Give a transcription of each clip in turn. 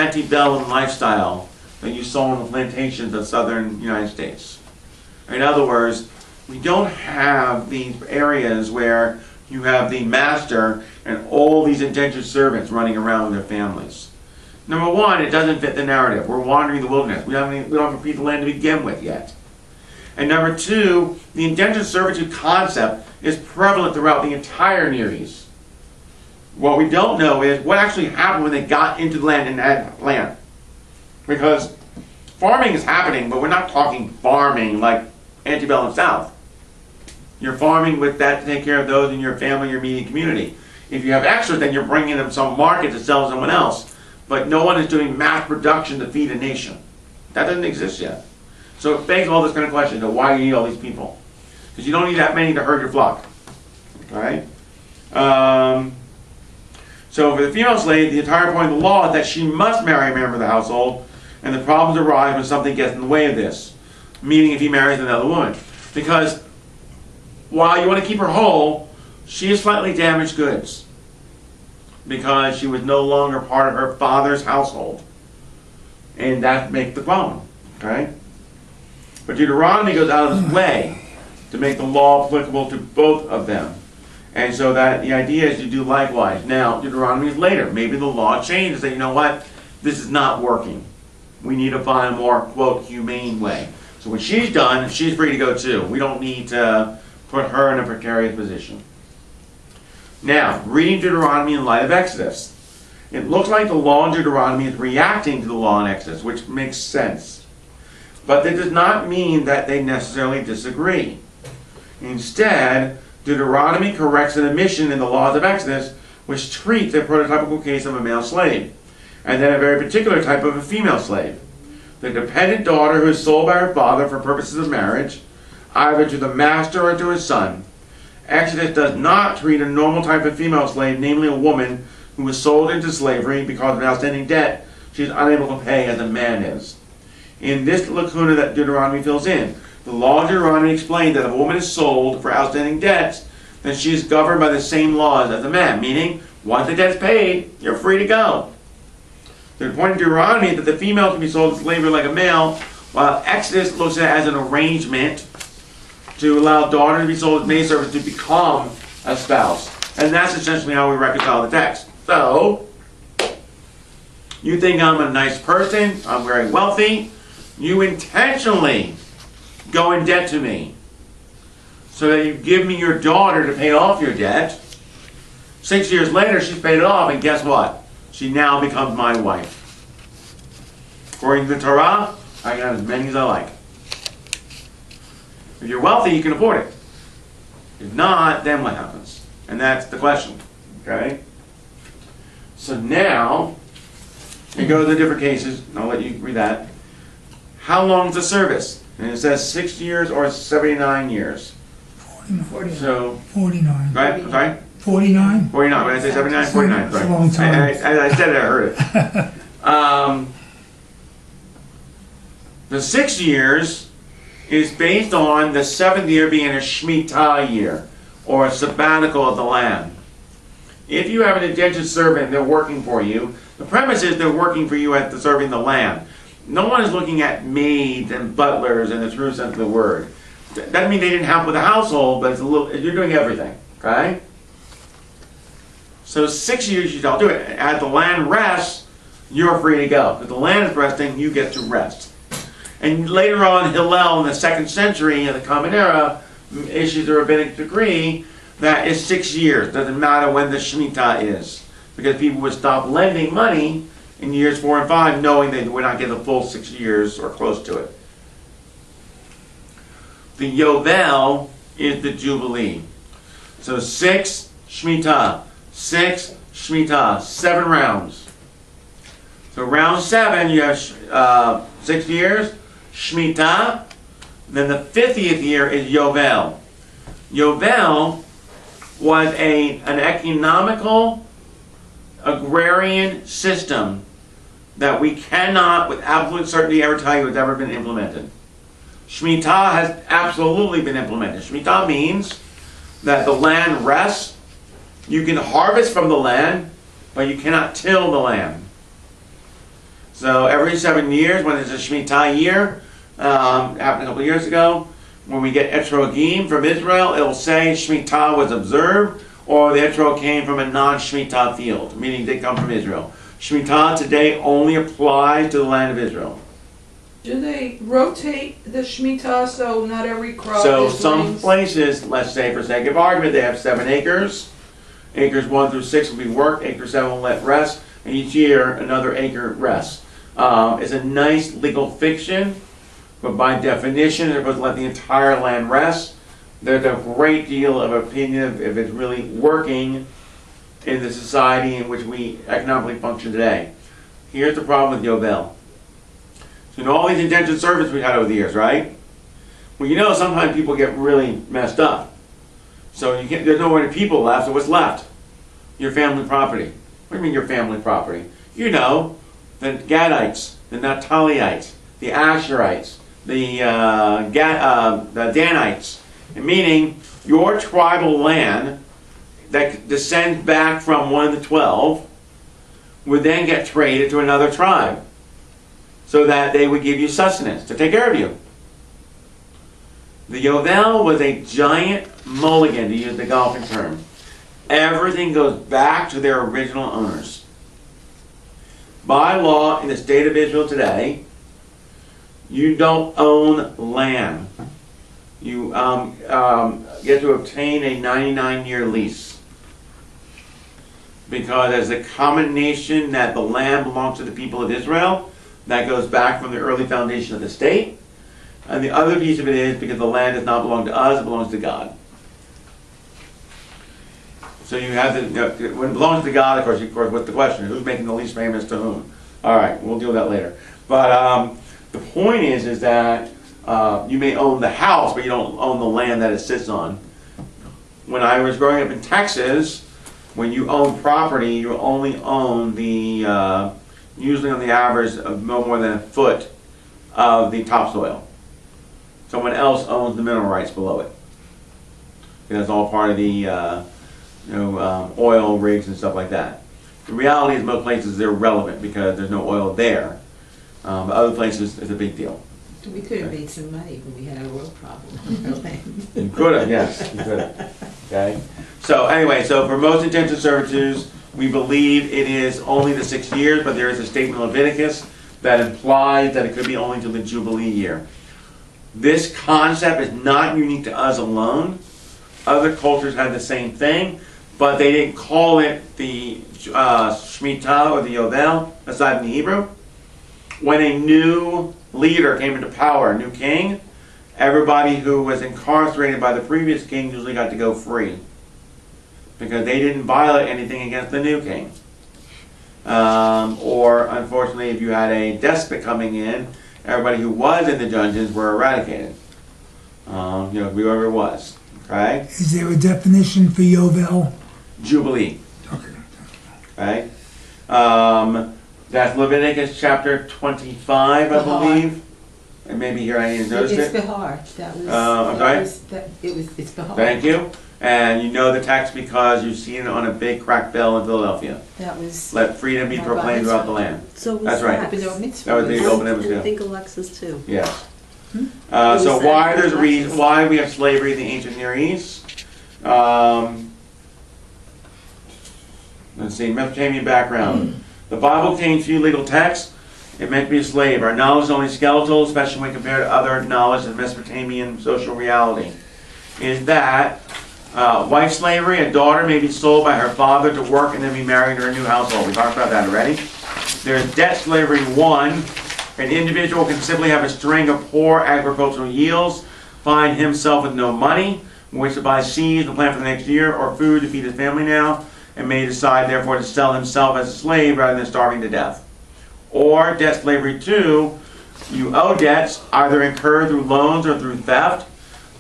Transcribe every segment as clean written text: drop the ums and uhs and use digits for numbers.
antebellum lifestyle that you saw on the plantations of southern United States. In other words, we don't have these areas where you have the master and all these indentured servants running around with their families. Number one, it doesn't fit the narrative. We're wandering the wilderness. We don't have a piece of land to begin with yet. And number two, the indentured servitude concept is prevalent throughout the entire Near East. What we don't know is what actually happened when they got into the land and had land. Because farming is happening, but we're not talking farming like antebellum South. You're farming with that to take care of those in your family, your immediate community. If you have extras, then you're bringing them some market to sell to someone else. But no one is doing mass production to feed a nation. That doesn't exist yet. So it begs all this kind of question of why you need all these people. Because you don't need that many to herd your flock. Alright? So for the female slave, the entire point of the law is that she must marry a member of the household, and the problems arise when something gets in the way of this. Meaning if he marries another woman. Because while you want to keep her whole, she is slightly damaged goods. Because she was no longer part of her father's household. And that makes the problem. Okay? But Deuteronomy goes out of its way to make the law applicable to both of them. And so that the idea is to do likewise. Now, Deuteronomy is later. Maybe the law changes that, you know what, this is not working. We need to find a more, quote, humane way. So when she's done, she's free to go too. We don't need to put her in a precarious position. Now, reading Deuteronomy in light of Exodus. It looks like the law in Deuteronomy is reacting to the law in Exodus, which makes sense. But that does not mean that they necessarily disagree. Instead, Deuteronomy corrects an omission in the laws of Exodus, which treats a prototypical case of a male slave, and then a very particular type of a female slave. The dependent daughter who is sold by her father for purposes of marriage, either to the master or to his son. Exodus does not treat a normal type of female slave, namely a woman who was sold into slavery because of an outstanding debt she is unable to pay as a man is. In this lacuna that Deuteronomy fills in, the law of Deuteronomy explains that if a woman is sold for outstanding debts, then she is governed by the same laws as a man, meaning once the debt's paid, you're free to go. The point of Deuteronomy is that the female can be sold to slavery like a male, while Exodus looks at it as an arrangement to allow daughter to be sold as maidservants to become a spouse. And that's essentially how we reconcile the text. So, you think I'm a nice person, I'm very wealthy, you intentionally go in debt to me so that you give me your daughter to pay off your debt. 6 years later, she's paid it off, and guess what? She now becomes my wife. According to the Torah, I can have as many as I like. If you're wealthy, you can afford it. If not, then what happens? And that's the question. Okay? So now, it goes to different cases. I'll let you read that. How long is the service? And it says 6 years or 79 years. 49. So, 49. right? I'm sorry? 49. 49. When I say 79, 49. That's a long time. I said it, I heard it. The 6 years is based on the 7th year being a Shemitah year, or a sabbatical of the land. If you have an indentured servant and they're working for you, the premise is they're working for you at serving the land. No one is looking at maids and butlers in the true sense of the word. That doesn't mean they didn't help with the household, but it's you're doing everything. Okay? So 6 years you don't do it. As the land rests, you're free to go. If the land is resting, you get to rest. And later on, Hillel in the 2nd century in the Common Era issues a rabbinic decree that is 6 years. Doesn't matter when the Shemitah is. Because people would stop lending money in years 4 and 5 knowing they would not get the full 6 years or close to it. The Yovel is the Jubilee. So 6 Shemitah, 6 Shemitah, 7 rounds. So round 7, you have 6 years, Shemitah. Then the 50th year is Yovel. Yovel was an economical agrarian system that we cannot with absolute certainty ever tell you has ever been implemented. Shemitah has absolutely been implemented. Shemitah means that the land rests. You can harvest from the land, but you cannot till the land. So every 7 years, when it's a Shemitah year, happened a couple of years ago, when we get etrogim from Israel, it will say Shemitah was observed, or the etrog came from a non-Shemitah field, meaning they come from Israel. Shemitah today only applies to the land of Israel. Do they rotate the Shemitah so not every crop So is some raised? places, let's say for sake of argument, they have 7 acres. Acres 1 through 6 will be worked, acre 7 will let rest, and each year another acre rests. It's a nice legal fiction, but by definition they're supposed to let the entire land rest. There's a great deal of opinion if it's really working in the society in which we economically function today. Here's the problem with Yovel. So in all these indentured servants we had over the years, right? Well, you know, sometimes people get really messed up. So there's no more people left, so what's left? Your family property. What do you mean your family property? You know, the Gadites, the Naphtaliites, the Asherites, the Danites. Meaning, your tribal land that descends back from one of the 12 would then get traded to another tribe so that they would give you sustenance to take care of you. The Yovel was a giant mulligan, to use the golfing term. Everything goes back to their original owners. By law, in the state of Israel today, you don't own land. You get to obtain a 99-year lease. Because as a common nation that the land belongs to the people of Israel, that goes back from the early foundation of the state. And the other piece of it is because the land does not belong to us, it belongs to God. So you have to, when it belongs to God, of course, what's the question? Who's making the least famous to whom? All right, we'll deal with that later. But the point is that you may own the house, but you don't own the land that it sits on. When I was growing up in Texas, when you own property, you only own the, usually on the average, of no more than a foot of the topsoil. Someone else owns the mineral rights below it. And that's all part of the oil rigs and stuff like that. The reality is most places they're irrelevant because there's no oil there. But other places it's a big deal. We could have made some money when we had a oil problem on our land. You could have, yes, you could have. Okay. So anyway, so for most indentured servitudes, we believe it is only the 6 years, but there is a statement in Leviticus that implies that it could be only to the Jubilee year. This concept is not unique to us alone. Other cultures had the same thing, but they didn't call it the Shemitah or the Yovel, aside from the Hebrew. When a new leader came into power, a new king, everybody who was incarcerated by the previous king usually got to go free because they didn't violate anything against the new king. Or, unfortunately, if you had a despot coming in, everybody who was in the dungeons were eradicated. Whoever it was. Okay? Is there a definition for Yovel? Jubilee. Okay. Okay? That's Leviticus chapter 25, I believe. And maybe here I need to notice It's it. Behar. That was. I'm sorry? It's Behar. Thank you. And you know the text because you've seen it on a big cracked bell in Philadelphia. That was. Let freedom be My proclaimed Bible. throughout the land. So was That's right. that, Happened on mitzvah. That was the open I embassy. think Alexis too. Yes. Was So that why there's a Alexis? reason why we have slavery in the ancient Near East? Let's see, Mesopotamian background. The Bible contains few legal texts. It meant to be a slave. Our knowledge is only skeletal, especially when compared to other knowledge of Mesopotamian social reality. Is that wife slavery, a daughter may be sold by her father to work and then be married to her new household. We talked about that already. There's debt slavery 1. An individual can simply have a string of poor agricultural yields, find himself with no money, in which to buy seeds and plant for the next year, or food to feed his family now, and may decide therefore to sell himself as a slave rather than starving to death. Or debt slavery 2, you owe debts either incurred through loans or through theft.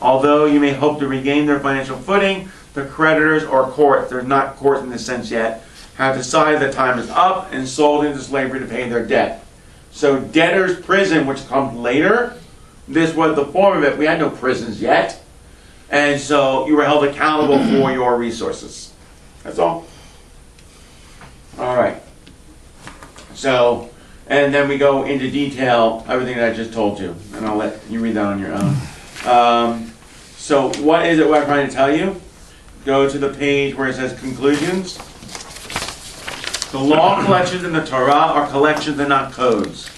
Although you may hope to regain their financial footing, the creditors or courts, there's not courts in this sense yet, have decided that time is up and sold into slavery to pay their debt. So debtor's prison, which comes later, this was the form of it. We had no prisons yet. And so you were held accountable for your resources. That's all. All right. So And then we go into detail, everything that I just told you. And I'll let you read that on your own. So what is it what I'm trying to tell you? Go to the page where it says conclusions. The law collections in the Torah are collections and not codes.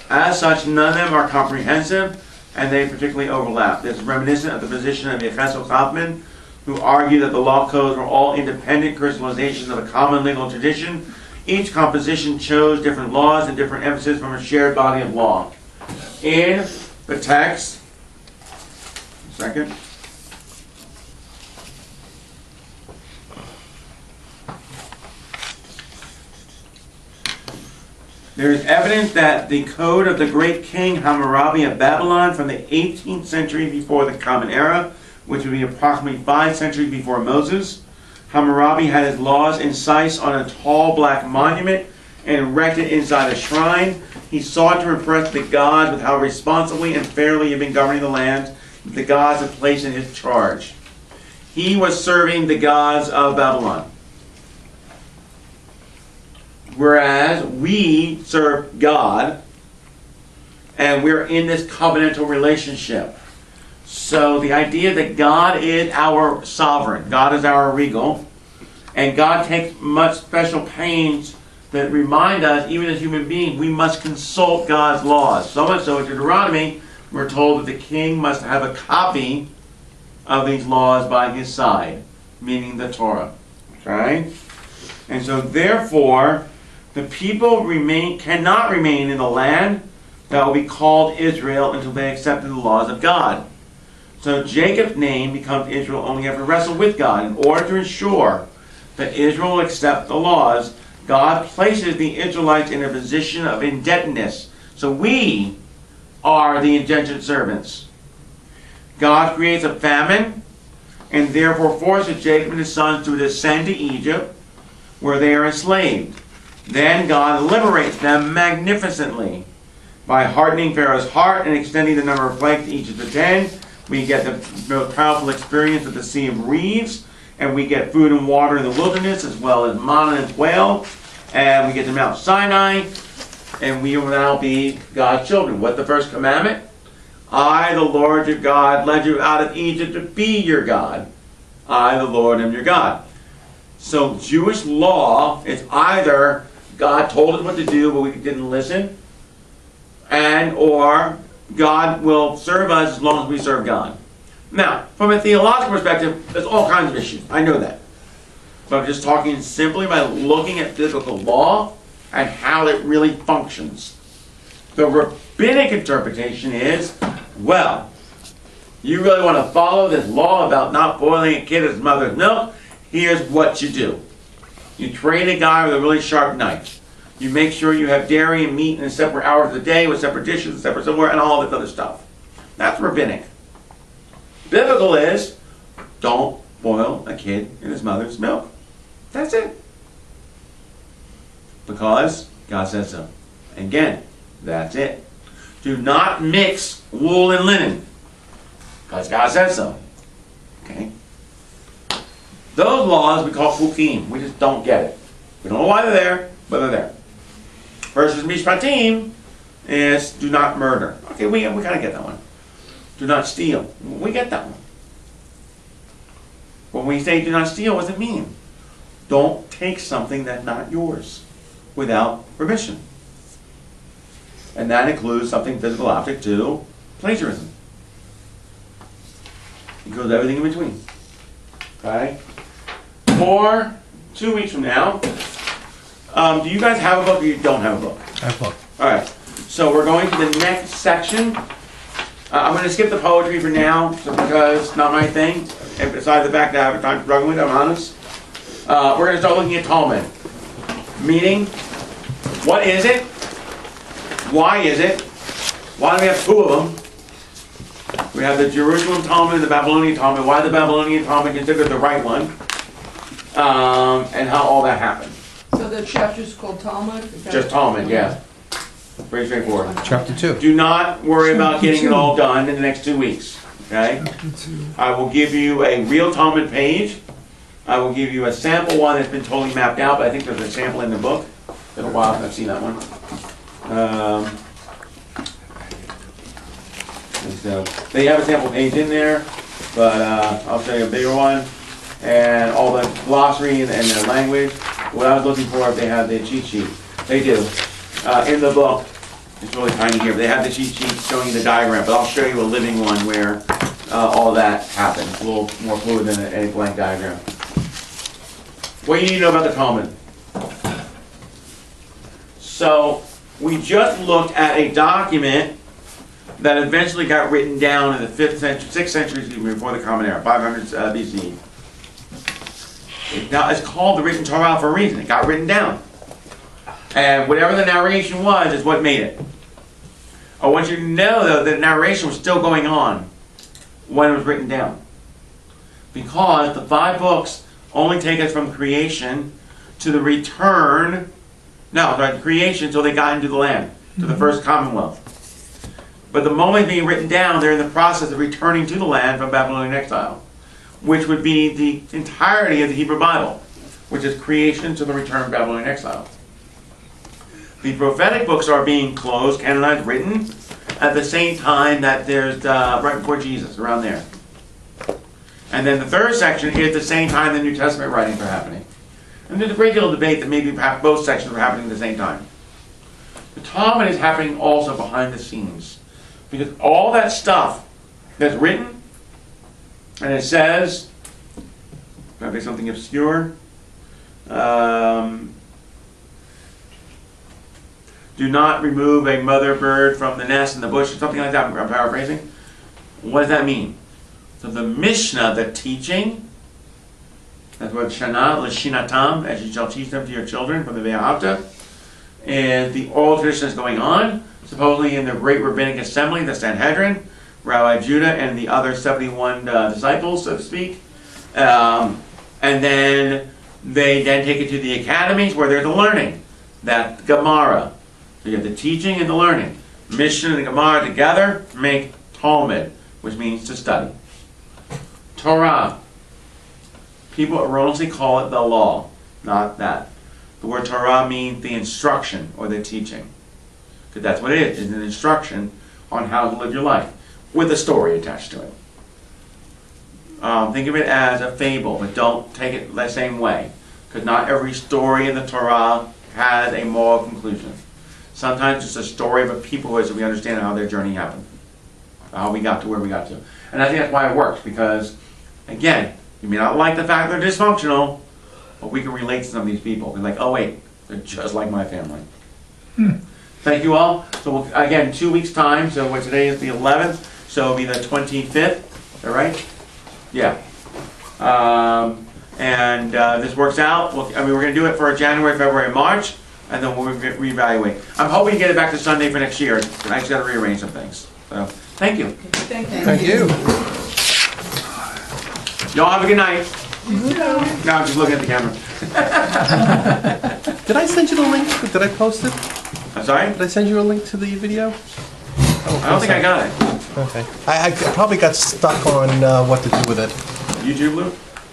As such, none of them are comprehensive, and they particularly overlap. This is reminiscent of the position of Yecheskel Kaufman, who argued that the law codes were all independent crystallizations of a common legal tradition. Each composition chose different laws and different emphasis from a shared body of law. In the text, second. There is evidence that the code of the great king Hammurabi of Babylon from the 18th century before the Common Era, which would be approximately 5 centuries before Moses. Hammurabi had his laws incised on a tall black monument and erected inside a shrine. He sought to impress the gods with how responsibly and fairly he had been governing the land that the gods had placed in his charge. He was serving the gods of Babylon. Whereas we serve God, and we're in this covenantal relationship. So the idea that God is our sovereign, God is our regal, and God takes much special pains that remind us, even as human beings, we must consult God's laws. So much so in Deuteronomy, we're told that the king must have a copy of these laws by his side, meaning the Torah. Okay? And so therefore, the people cannot remain in the land that will be called Israel until they accepted the laws of God. So Jacob's name becomes Israel only after wrestle with God. In order to ensure that Israel will accept the laws, God places the Israelites in a position of indebtedness. So we are the indentured servants. God creates a famine and therefore forces Jacob and his sons to descend to Egypt, where they are enslaved. Then God liberates them magnificently by hardening Pharaoh's heart and extending the number of plagues to Egypt to 10. We get the most powerful experience of the Sea of Reeds, and we get food and water in the wilderness, as well as manna and quail, and we get to Mount Sinai, and we will now be God's children. What's the first commandment? I, the Lord your God, led you out of Egypt to be your God. I, the Lord, am your God. So Jewish law is either God told us what to do, but we didn't listen, or God will serve us as long as we serve God. Now, from a theological perspective, there's all kinds of issues. I know that. But I'm just talking simply by looking at biblical law and how it really functions. The rabbinic interpretation is, well, you really want to follow this law about not boiling a kid as mother's milk? Here's what you do. You train a guy with a really sharp knife. You make sure you have dairy and meat in separate hours of the day with separate dishes, separate somewhere, and all this other stuff. That's rabbinic. Biblical is, don't boil a kid in his mother's milk. That's it. Because God says so. Again, that's it. Do not mix wool and linen. Because God says so. Okay? Those laws we call chukim. We just don't get it. We don't know why they're there, but they're there. Versus mishpatim is do not murder. Okay, we kind of get that one. Do not steal. We get that one. When we say do not steal, what does it mean? Don't take something that's not yours without permission. And that includes something physical object to plagiarism. It goes everything in between. Okay? For 2 weeks from now, do you guys have a book or you don't have a book? I have a book. Alright, so we're going to the next section. I'm going to skip the poetry for now, because it's not my thing. And besides the fact that I have time struggling with it, I'm honest. We're going to start looking at Talmud. Meaning, what is it? Why is it? Why do we have two of them? We have the Jerusalem Talmud and the Babylonian Talmud. Why is the Babylonian Talmud considered the right one? And how all that happened. So the chapter's called Talmud? Just Talmud, yeah. Pretty straightforward. Chapter 2. Do not worry about getting it all done in the next 2 weeks. Okay? Chapter 2. I will give you a real Talmud page. I will give you a sample one that's been totally mapped out, but I think there's a sample in the book. It's been a while since I've seen that one. And so they have a sample page in there, but I'll show you a bigger one. And all the glossary and the language. What I was looking for, if they had the cheat sheet. They do. In the book, it's really tiny here, but they have the cheat sheet showing you the diagram, but I'll show you a living one where all that happens. A little more fluid than a blank diagram. What do you need to know about the Talmud? So, we just looked at a document that eventually got written down in the 6th century before the Common Era, 500 BC. Now, it's called the written Torah for a reason. It got written down. And whatever the narration was is what made it. I want you to know, though, that the narration was still going on when it was written down. Because the 5 books only take us from creation to the return, creation until they got into the land, to the first Commonwealth. But the moment being written down, they're in the process of returning to the land from Babylonian exile, which would be the entirety of the Hebrew Bible, which is creation to the return of Babylonian exile. The prophetic books are being closed, canonized, written at the same time that there's right before Jesus, around there. And then the third section is the same time the New Testament writings are happening. And there's a great deal of debate that maybe perhaps both sections are happening at the same time. The Talmud is happening also behind the scenes. Because all that stuff that's written, and it says, maybe something obscure, do not remove a mother bird from the nest in the bush, or something like that. I'm paraphrasing. What does that mean? So the Mishnah, the teaching, that's what Shana, L'shinatam, as you shall teach them to your children from the Ve'ahavta, and the oral tradition is going on, supposedly in the Great Rabbinic Assembly, the Sanhedrin, Rabbi Judah and the other 71 disciples, so to speak. And then they then take it to the academies where there's the learning. That Gemara. So you have the teaching and the learning. Mishnah and Gemara together make Talmud, which means to study. Torah. People erroneously call it the law, not that. The word Torah means the instruction or the teaching. Because that's what it is. It's an instruction on how to live your life, with a story attached to it. Think of it as a fable, but don't take it the same way. Because not every story in the Torah has a moral conclusion. Sometimes it's a story of a people so we understand how their journey happened. How we got to where we got to. And I think that's why it works, because, again, you may not like the fact they're dysfunctional, but we can relate to some of these people. We're like, oh wait, they're just like my family. Thank you all. So again, 2 weeks time, so today is the 11th, so it'll be the 25th, is that right? Yeah. This works out. We're going to do it for January, February, March, and then we'll reevaluate. I'm hoping to get it back to Sunday for next year. I just got to rearrange some things. So, thank you. Thank you. Y'all have a good night. No, I'm just looking at the camera. Did I send you the link? Did I post it? I'm sorry? Did I send you a link to the video? I don't think I got it. Okay. I probably got stuck on what to do with it. YouTube, Lou?